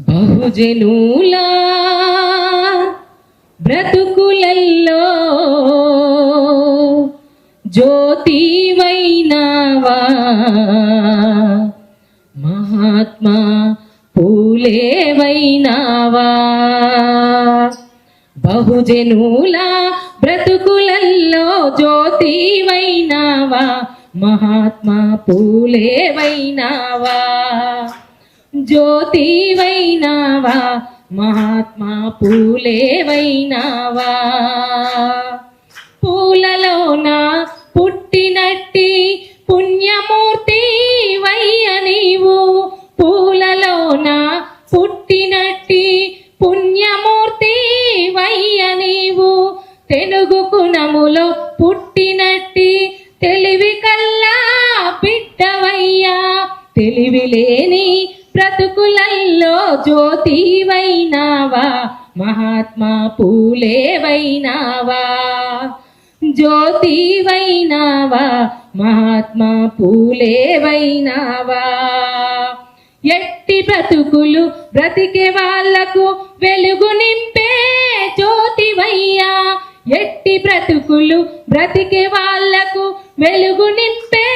బహుజనుల బ్రతుకులల్లో జ్యోతివైనావా మహాత్మా పూలేవైనావా. బహుజనుల బ్రతుకులల్లో జ్యోతివైనావా మహాత్మా పూలేవైనావా. జ్యోతివైనావా మహాత్మా పూలేవైనావా. పూలలోన పుట్టినట్టి పుణ్యమూర్తి వయ్య నీవు. పూలలోన పుట్టినట్టి పుణ్యమూర్తి వయ్య నీవు. తెలుగు కుణములో పుట్టినట్టి తెలివి కల్లా బిడ్డవయ్యా. తెలివి లేని బ్రతుకులల్లో జ్యోతివైనావా మహాత్మా పూలేవైనావా. జ్యోతివైనావా మహాత్మా పూలేవైనావా. ఎట్టి బ్రతుకులు బ్రతికే వాళ్లకు వెలుగు నింపే జ్యోతివయ్యా. ఎట్టి బ్రతుకులు బ్రతికే వాళ్లకు వెలుగు నింపే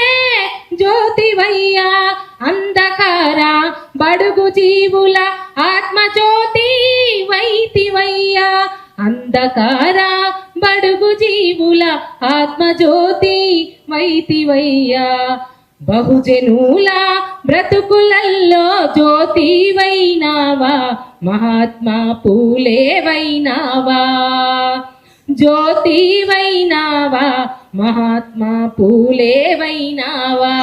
జ్యోతివయ్యా. అంధకార బడుగు జీవుల ఆత్మజ్యోతి వైతివయ్యా. అంధకార బడుగు జీవుల ఆత్మజ్యోతి వైతివయ్యా. బహుజనుల బ్రతుకులల్లో జ్యోతివైనావా మహాత్మా పూలేవైనావా. జ్యోతివైనావా మహాత్మా పూలేవైనావా.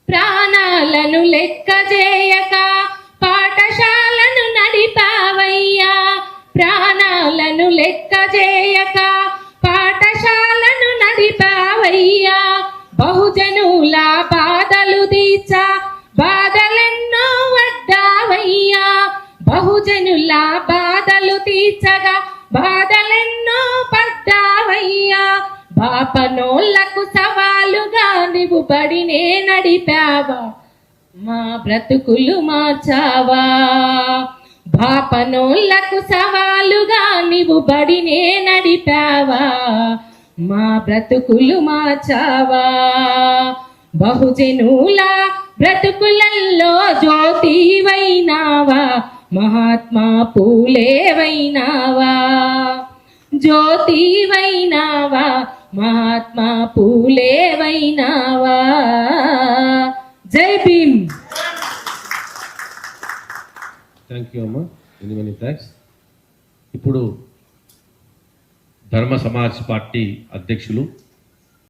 ప్రాణాలను లెక్క చేయక పాఠశాలను నడిపావయ్యా. ప్రాణాలను లెక్క చేయక పాఠశాలను నడిపావయ్యా. బహుజనుల బాధలు తీర్చ బాధలెన్నో వడ్డావయ్యా. బహుజనుల బాధలు తీర్చగా బాధలెన్నో పడ్డావయ్యా. బాపనోళ్లకు సవాలుగా నీవు బడినే నడిపావా మా బ్రతుకులు మార్చావా. బాపనోళ్లకు సవాలుగా నీవు బడినే నడిపావా మా బ్రతుకులు మార్చావా. బహుజనుల బ్రతుకులల్లో జ్యోతివైనావా మహాత్మా పూలేవైనావా. జ్యోతివైనావా మహాత్మా పూలేవైనావా. జై భీమ్. థ్యాంక్ యూ అమ్మా, మెనీ థ్యాంక్స్. ఇప్పుడు ధర్మ సమాజ్ పార్టీ అధ్యక్షులు